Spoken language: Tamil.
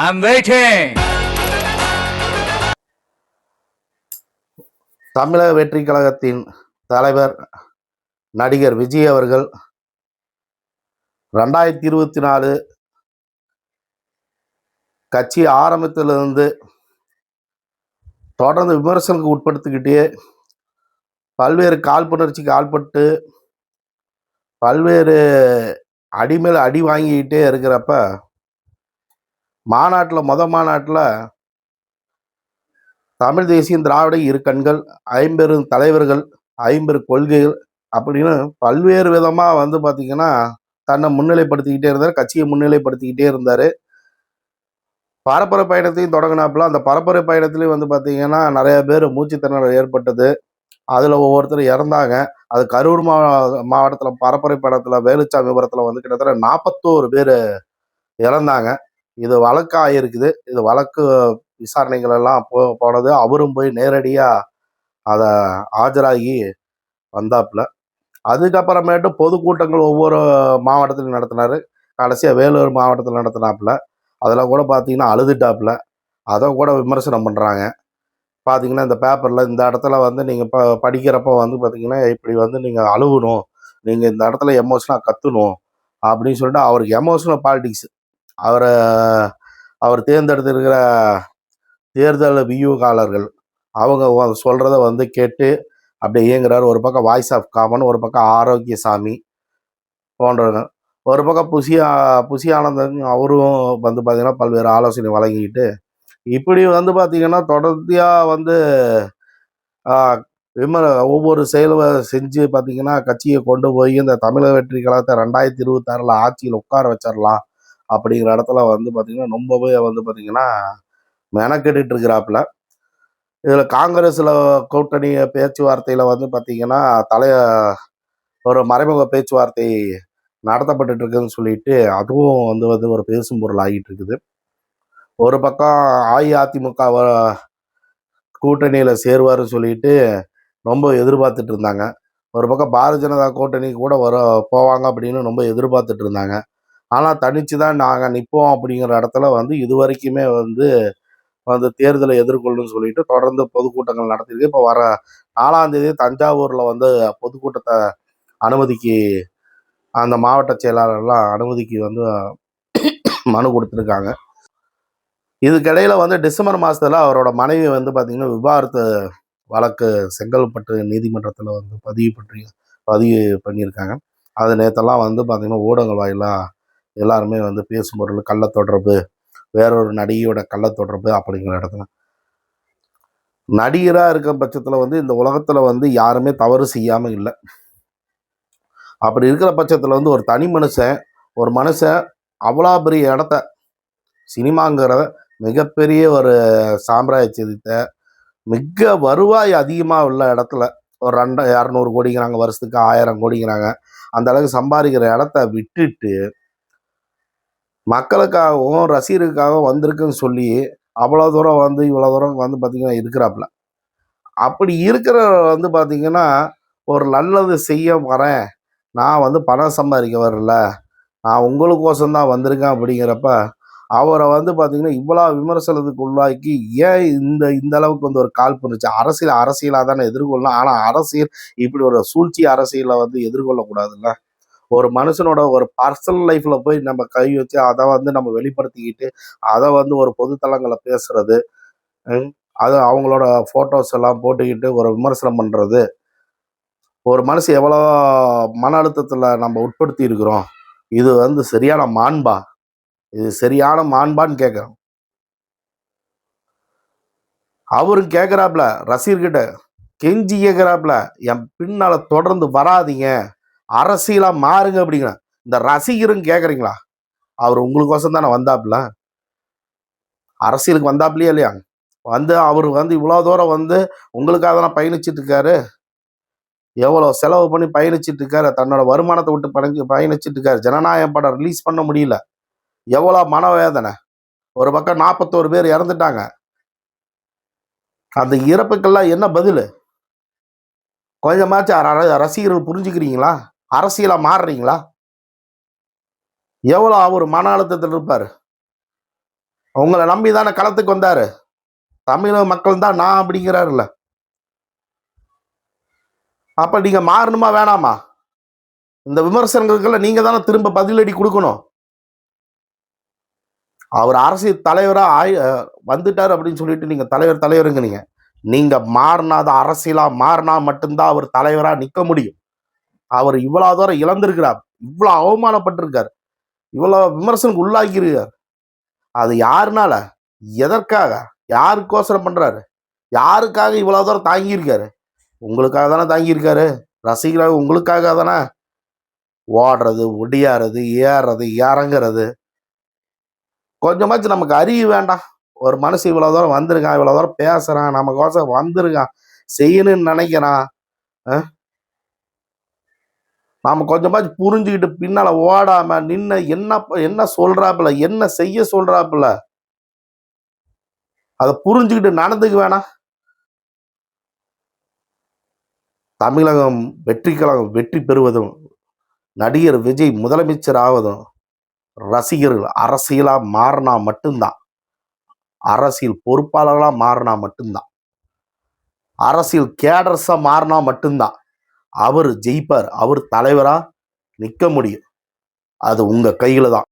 I'm waiting. தமிழக வெற்றி கழகத்தின் தலைவர் நடிகர் விஜய் அவர்கள் 2024 கட்சி ஆரம்பத்திலிருந்து தொடர்ந்து விமர்சனத்துக்கு உட்படுத்திக்கிட்டே பல்வேறு காழ்ப்புணர்ச்சிக்கு ஆள்பட்டு பல்வேறு அடிமேல் அடி வாங்கிக்கிட்டே இருக்கிறப்ப மாநாட்டில் தமிழ் தேசியம் திராவிட இரு கண்கள், ஐம்பெரும் தலைவர்கள், 50 கொள்கைகள் அப்படின்னு பல்வேறு விதமாக பார்த்தீங்கன்னா தன்னை முன்னிலைப்படுத்திக்கிட்டே இருந்தார், கட்சியை முன்னிலைப்படுத்திக்கிட்டே இருந்தார். பரப்புரை பயணத்தையும் தொடங்கினாப்புல. அந்த பரப்புரை பயணத்துலேயும் பார்த்தீங்கன்னா நிறைய பேர் மூச்சு திணறல் ஏற்பட்டது. அதில் ஒவ்வொருத்தர் இறந்தாங்க. அது கரூர் மாவட்டத்தில் பரப்புரை பயணத்தில் வேலுச்சாமிபுரத்தில் கிட்டத்தட்ட 41 பேர் இறந்தாங்க. இது வழக்கு ஆகிருக்குது. இது வழக்கு விசாரணைகள் எல்லாம் போனது. அவரும் போய் நேரடியாக அதை ஆஜராகி வந்தாப்புல. அதுக்கப்புறமேட்டு பொதுக்கூட்டங்கள் ஒவ்வொரு மாவட்டத்திலும் நடத்தினார். கடைசியாக வேலூர் மாவட்டத்தில் நடத்தினாப்புல. அதில் கூட பார்த்தீங்கன்னா அழுதுட்டாப்புல. அதை கூட விமர்சனம் பண்ணுறாங்க. பார்த்தீங்கன்னா இந்த பேப்பரில் இந்த இடத்துல நீங்கள் படிக்கிறப்போ பார்த்தீங்கன்னா இப்படி நீங்கள் அழுகணும், நீங்கள் இந்த இடத்துல எமோஷனாக கத்தணும் அப்படின்னு சொல்லிட்டு அவருக்கு எமோஷனல் பாலிடிக்ஸ். அவர் தேர்ந்தெடுத்திருக்கிற தேர்தல் வியூகாரர்கள் அவங்க சொல்கிறத கேட்டு அப்படியே இயங்குறாரு. ஒரு பக்கம் வாய்ஸ் ஆஃப் காமன், ஒரு பக்கம் ஆரோக்கியசாமி போன்றவங்க, ஒரு பக்கம் புசி ஆனந்தன் அவரும் பார்த்தீங்கன்னா பல்வேறு ஆலோசனை வழங்கிக்கிட்டு இப்படி பார்த்தீங்கன்னா தொடர்ச்சியாக ஒவ்வொரு செயலும் செஞ்சு பார்த்தீங்கன்னா கட்சியை கொண்டு போய் இந்த தமிழக வெற்றி கழகத்தை 2026 ஆட்சியில் உட்கார வச்சிடலாம் அப்படிங்கிற இடத்துல பார்த்தீங்கன்னா ரொம்பவே பார்த்தீங்கன்னா மெனக்கெட்டு இருக்கிறாப்புல. இதில் காங்கிரஸில் கூட்டணி பேச்சுவார்த்தையில் பார்த்தீங்கன்னா ஒரு மறைமுக பேச்சுவார்த்தை நடத்தப்பட்டு இருக்குதுன்னு சொல்லிட்டு அதுவும் ஒரு பேசும் பொருள் ஆகிட்டு இருக்குது. ஒரு பக்கம் அஇஅதிமுக கூட்டணியில் சேருவார்னு சொல்லிட்டு ரொம்ப எதிர்பார்த்துட்டு இருந்தாங்க. ஒரு பக்கம் பாரதிய ஜனதா கூட்டணி கூட போவாங்க அப்படின்னு ரொம்ப எதிர்பார்த்துட்டு இருந்தாங்க. ஆனால் தனிச்சு தான் நாங்கள் நிற்போம் அப்படிங்கிற இடத்துல இது வரைக்குமே தேர்தலை எதிர்கொள்ளுன்னு சொல்லிட்டு தொடர்ந்து பொதுக்கூட்டங்கள் நடத்திருக்கு. இப்போ வர 4ஆம் தேதி தஞ்சாவூரில் பொதுக்கூட்டத்தை அனுமதிக்கு அந்த மாவட்ட செயலாளர்லாம் அனுமதிக்கு மனு கொடுத்துருக்காங்க. இதுக்கிடையில் டிசம்பர் மாதத்தில் அவரோட மனைவி பார்த்திங்கன்னா விவாகரத்து வழக்கு செங்கல்பட்டு நீதிமன்றத்தில் பதிவு பண்ணியிருக்காங்க. அது நேற்றெல்லாம் பார்த்திங்கன்னா ஊடகங்கள் வாயிலாக எல்லாருமே பேசும் பொருள் கள்ளத்தொடர்பு, வேறொரு நடிகையோட கள்ளத்தொடர்பு அப்படிங்கிற இடத்துல நடிகராக இருக்கிற பட்சத்தில் இந்த உலகத்தில் யாருமே தவறு செய்யாமல் இல்லை. அப்படி இருக்கிற பட்சத்தில் ஒரு தனி மனுஷன் அவ்வளோ பெரிய இடத்த சினிமாங்கிற மிகப்பெரிய ஒரு சாம்ராஜ்யத்தை மிக வருவாய் அதிகமாக உள்ள இடத்துல ஒரு 200 கோடிங்கிறாங்க, வருஷத்துக்கு 1000 கோடிங்கிறாங்க, அந்த அளவுக்கு சம்பாதிக்கிற இடத்த விட்டுட்டு மக்களுக்காகவும் ரசிகர்களுக்காகவும் வந்திருக்குன்னு சொல்லி அவ்வளோ தூரம் இவ்வளோ தூரம் பார்த்திங்கன்னா இருக்கிறாப்புல. அப்படி இருக்கிற பார்த்திங்கன்னா ஒரு நல்லது செய்ய வரேன், நான் பணம் சம்பாதிக்க வரல, நான் உங்களுக்கோசம்தான் வந்திருக்கேன் அப்படிங்கிறப்ப அவரை பார்த்திங்கன்னா இவ்வளோ விமர்சனத்துக்கு உள்ளாக்கி ஏன் இந்த அளவுக்கு ஒரு காழ்ப்புணர்ச்சி அரசியலாக தானே எதிர்கொள்ளலாம். ஆனால் அரசியல் இப்படி ஒரு சூழ்ச்சி அரசியலை எதிர்கொள்ளக்கூடாதுல்ல. ஒரு மனுஷனோட ஒரு பர்சனல் லைஃப்பில் போய் நம்ம கை வச்சு அதை நம்ம வெளிப்படுத்திக்கிட்டு அதை ஒரு பொதுத்தளங்களை பேசுறது, அது அவங்களோட ஃபோட்டோஸ் எல்லாம் போட்டுக்கிட்டு ஒரு விமர்சனம் பண்ணுறது, ஒரு மனுஷன் எவ்வளோ மன அழுத்தத்தில் நம்ம உட்படுத்தி இருக்கிறோம். இது சரியான மாண்பா? இது சரியான மாண்பான்னு கேட்குறோம். அவரும் கேட்குறாப்புல, ரசிகர்கிட்ட கெஞ்சி கேட்குறாப்புல, என் பின்னால் தொடர்ந்து வராதிங்க, அரசியலாக மாறுங்க அப்படிங்கிற. இந்த ரசிகரும் கேட்குறீங்களா? அவர் உங்களுக்கோசம் தானே வந்தாப்புல, அரசியலுக்கு வந்தாப்புலையே இல்லையா? அவர் இவ்வளோ தூரம் உங்களுக்காக தானே பயணிச்சுட்டு இருக்காரு. எவ்வளோ செலவு பண்ணி பயணிச்சுட்டு இருக்காரு, தன்னோட வருமானத்தை விட்டு பயணிச்சுட்டு இருக்காரு. ஜனநாயகம் படம் ரிலீஸ் பண்ண முடியல, எவ்வளோ மனவேதனை. ஒரு பக்கம் 41 பேர் இறந்துட்டாங்க. அந்த இறப்புக்கெல்லாம் என்ன பதில்? கொஞ்சமாச்சும் ரசிகர்கள் புரிஞ்சுக்கிறீங்களா? அரசியலாக மாறுறீங்களா? எவ்வளோ அவர் மன அழுத்தத்தில் இருப்பார். உங்களை நம்பி தானே களத்துக்கு வந்தாரு. தமிழக மக்கள் தான் நான் அப்படிங்கிறாருல்ல. அப்ப நீங்க மாறணுமா வேணாமா? இந்த விமர்சனங்களுக்கெல்லாம் நீங்க தானே திரும்ப பதிலடி கொடுக்கணும். அவர் அரசியல் தலைவரா வந்துட்டார் அப்படின்னு சொல்லிட்டு நீங்க தலைவருங்கிறீங்க. நீங்க மாறினாத அரசியலா மாறினா மட்டும்தான் அவர் தலைவரா நிக்க முடியும். அவர் இவ்வளவு தூரம் இழந்திருக்கிறார், இவ்வளவு அவமானப்பட்டிருக்கார், இவ்வளவு விமர்சனம் உள்ளாகியிருக்கார். அது யாருனால, எதற்காக, யாருக்கோசரம் பண்றாரு, யாருக்காக இவ்வளவு தூரம் தாங்கியிருக்காரு? உங்களுக்காக தானே தாங்கியிருக்காரு. ரசிகராக உங்களுக்காக தானே ஓடுறது, ஒடியாறது, ஏறுறது, இறங்குறது. கொஞ்சமாச்சும் நமக்கு அறிவு வேண்டாம்? ஒரு மனுஷன் இவ்வளவு தூரம் வந்திருக்கான், இவ்வளவு தூரம் பேசுறான், நமக்கோசம் வந்திருக்கான், செய்யணும்னு நினைக்கிறான். நாம கொஞ்சமாச்சும் புரிஞ்சுக்கிட்டு பின்னால ஓடாம நின்று என்ன சொல்றாப்புல, என்ன செய்ய சொல்றாப்புல, அதை புரிஞ்சுக்கிட்டு நடந்துக்க வேணாம்? தமிழகம் வெற்றி பெறுவதும், நடிகர் விஜய் முதலமைச்சர் ஆவதும் ரசிகர்கள் அரசியலா மாறினா மட்டும்தான், அரசியல் பொறுப்பாளர்களா மாறினா மட்டும்தான், அரசியல் கேடர்ஸா மாறினா மட்டும்தான் அவர் ஜெயிப்பார், அவர் தலைவரா நிக்க முடியும். அது உங்க கையில தான்.